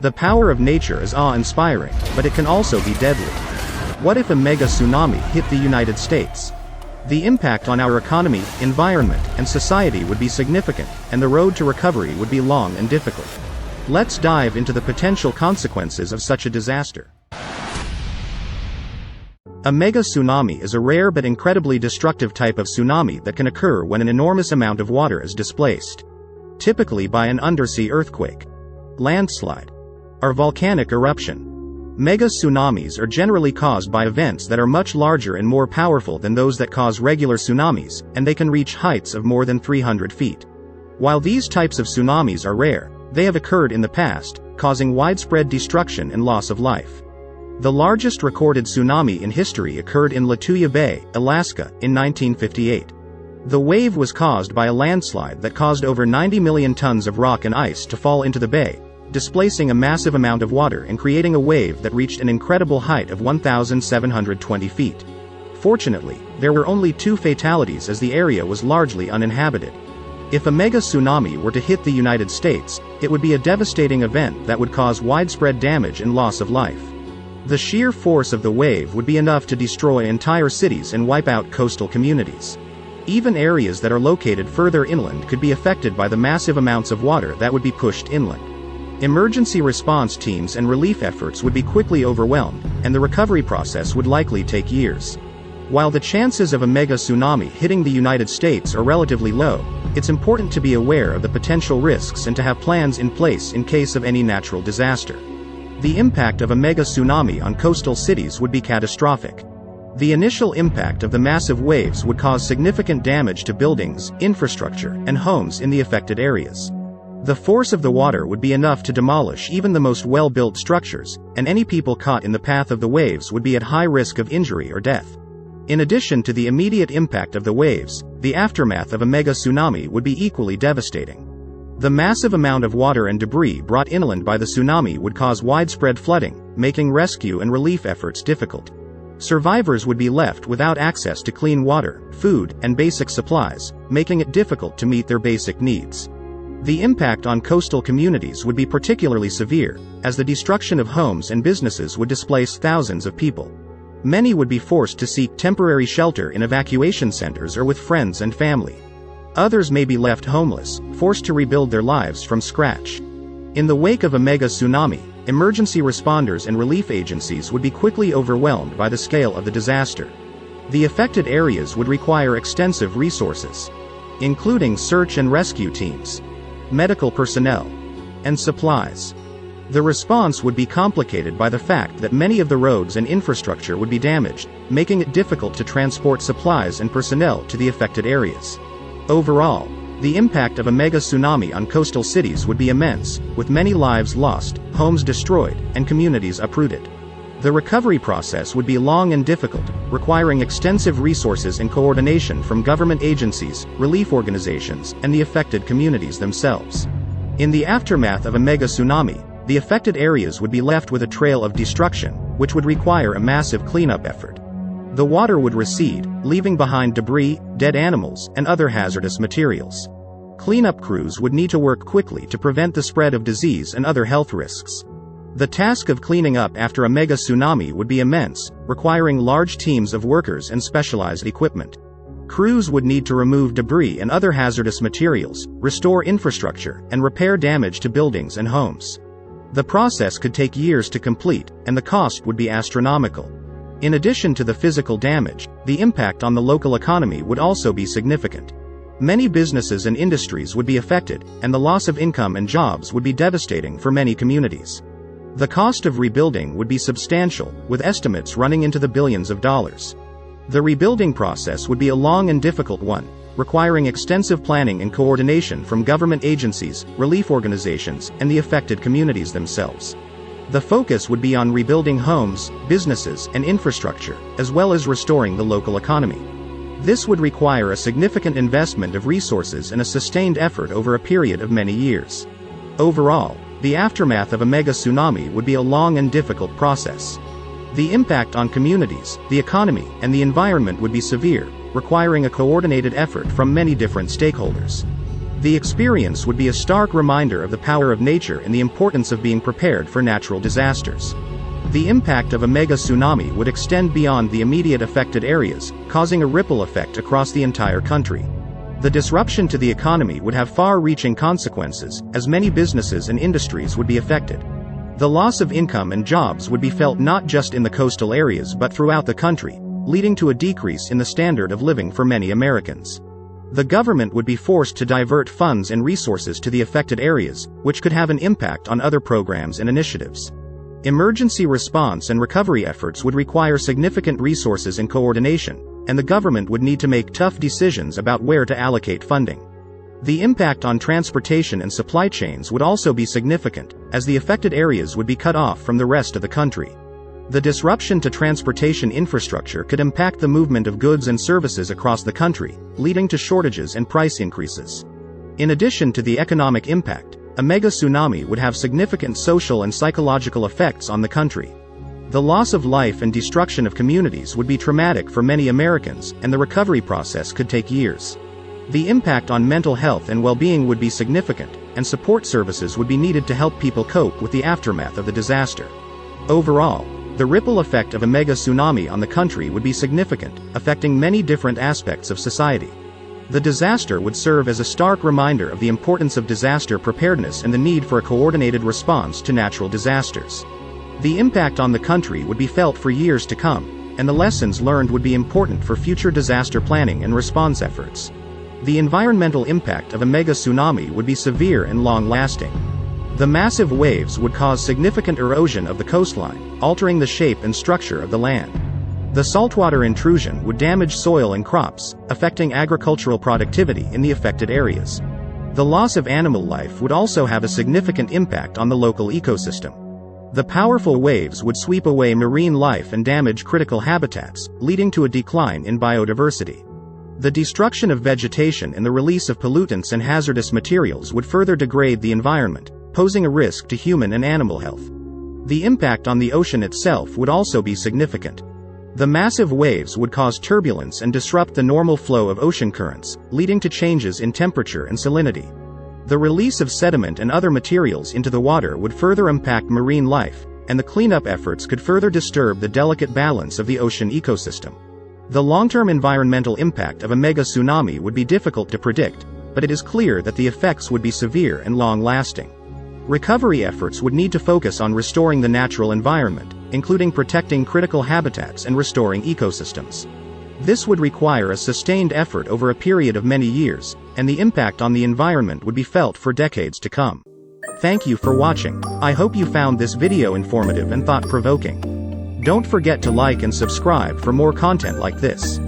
The power of nature is awe-inspiring, but it can also be deadly. What if a mega-tsunami hit the United States? The impact on our economy, environment, and society would be significant, and the road to recovery would be long and difficult. Let's dive into the potential consequences of such a disaster. A mega-tsunami is a rare but incredibly destructive type of tsunami that can occur when an enormous amount of water is displaced. Typically by an undersea earthquake, landslide, or volcanic eruption. Mega-tsunamis are generally caused by events that are much larger and more powerful than those that cause regular tsunamis, and they can reach heights of more than 300 feet. While these types of tsunamis are rare, they have occurred in the past, causing widespread destruction and loss of life. The largest recorded tsunami in history occurred in Lituya Bay, Alaska, in 1958. The wave was caused by a landslide that caused over 90 million tons of rock and ice to fall into the bay, displacing a massive amount of water and creating a wave that reached an incredible height of 1,720 feet. Fortunately, there were only 2 fatalities as the area was largely uninhabited. If a mega-tsunami were to hit the United States, it would be a devastating event that would cause widespread damage and loss of life. The sheer force of the wave would be enough to destroy entire cities and wipe out coastal communities. Even areas that are located further inland could be affected by the massive amounts of water that would be pushed inland. Emergency response teams and relief efforts would be quickly overwhelmed, and the recovery process would likely take years. While the chances of a mega-tsunami hitting the United States are relatively low, it's important to be aware of the potential risks and to have plans in place in case of any natural disaster. The impact of a mega-tsunami on coastal cities would be catastrophic. The initial impact of the massive waves would cause significant damage to buildings, infrastructure, and homes in the affected areas. The force of the water would be enough to demolish even the most well-built structures, and any people caught in the path of the waves would be at high risk of injury or death. In addition to the immediate impact of the waves, the aftermath of a mega-tsunami would be equally devastating. The massive amount of water and debris brought inland by the tsunami would cause widespread flooding, making rescue and relief efforts difficult. Survivors would be left without access to clean water, food, and basic supplies, making it difficult to meet their basic needs. The impact on coastal communities would be particularly severe, as the destruction of homes and businesses would displace thousands of people. Many would be forced to seek temporary shelter in evacuation centers or with friends and family. Others may be left homeless, forced to rebuild their lives from scratch. In the wake of a mega-tsunami, emergency responders and relief agencies would be quickly overwhelmed by the scale of the disaster. The affected areas would require extensive resources, including search and rescue teams, medical personnel, and supplies. The response would be complicated by the fact that many of the roads and infrastructure would be damaged, making it difficult to transport supplies and personnel to the affected areas. Overall, the impact of a mega-tsunami on coastal cities would be immense, with many lives lost, homes destroyed, and communities uprooted. The recovery process would be long and difficult, requiring extensive resources and coordination from government agencies, relief organizations, and the affected communities themselves. In the aftermath of a mega-tsunami, the affected areas would be left with a trail of destruction, which would require a massive cleanup effort. The water would recede, leaving behind debris, dead animals, and other hazardous materials. Cleanup crews would need to work quickly to prevent the spread of disease and other health risks. The task of cleaning up after a mega-tsunami would be immense, requiring large teams of workers and specialized equipment. Crews would need to remove debris and other hazardous materials, restore infrastructure, and repair damage to buildings and homes. The process could take years to complete, and the cost would be astronomical. In addition to the physical damage, the impact on the local economy would also be significant. Many businesses and industries would be affected, and the loss of income and jobs would be devastating for many communities. The cost of rebuilding would be substantial, with estimates running into the billions of dollars. The rebuilding process would be a long and difficult one, requiring extensive planning and coordination from government agencies, relief organizations, and the affected communities themselves. The focus would be on rebuilding homes, businesses, and infrastructure, as well as restoring the local economy. This would require a significant investment of resources and a sustained effort over a period of many years. Overall, the aftermath of a mega-tsunami would be a long and difficult process. The impact on communities, the economy, and the environment would be severe, requiring a coordinated effort from many different stakeholders. The experience would be a stark reminder of the power of nature and the importance of being prepared for natural disasters. The impact of a mega-tsunami would extend beyond the immediate affected areas, causing a ripple effect across the entire country. The disruption to the economy would have far-reaching consequences, as many businesses and industries would be affected. The loss of income and jobs would be felt not just in the coastal areas but throughout the country, leading to a decrease in the standard of living for many Americans. The government would be forced to divert funds and resources to the affected areas, which could have an impact on other programs and initiatives. Emergency response and recovery efforts would require significant resources and coordination, and the government would need to make tough decisions about where to allocate funding. The impact on transportation and supply chains would also be significant, as the affected areas would be cut off from the rest of the country. The disruption to transportation infrastructure could impact the movement of goods and services across the country, leading to shortages and price increases. In addition to the economic impact, a mega-tsunami would have significant social and psychological effects on the country. The loss of life and destruction of communities would be traumatic for many Americans, and the recovery process could take years. The impact on mental health and well-being would be significant, and support services would be needed to help people cope with the aftermath of the disaster. Overall, the ripple effect of a mega-tsunami on the country would be significant, affecting many different aspects of society. The disaster would serve as a stark reminder of the importance of disaster preparedness and the need for a coordinated response to natural disasters. The impact on the country would be felt for years to come, and the lessons learned would be important for future disaster planning and response efforts. The environmental impact of a mega-tsunami would be severe and long-lasting. The massive waves would cause significant erosion of the coastline, altering the shape and structure of the land. The saltwater intrusion would damage soil and crops, affecting agricultural productivity in the affected areas. The loss of animal life would also have a significant impact on the local ecosystem. The powerful waves would sweep away marine life and damage critical habitats, leading to a decline in biodiversity. The destruction of vegetation and the release of pollutants and hazardous materials would further degrade the environment, posing a risk to human and animal health. The impact on the ocean itself would also be significant. The massive waves would cause turbulence and disrupt the normal flow of ocean currents, leading to changes in temperature and salinity. The release of sediment and other materials into the water would further impact marine life, and the cleanup efforts could further disturb the delicate balance of the ocean ecosystem. The long-term environmental impact of a mega-tsunami would be difficult to predict, but it is clear that the effects would be severe and long-lasting. Recovery efforts would need to focus on restoring the natural environment, including protecting critical habitats and restoring ecosystems. This would require a sustained effort over a period of many years, and the impact on the environment would be felt for decades to come. Thank you for watching. I hope you found this video informative and thought-provoking. Don't forget to like and subscribe for more content like this.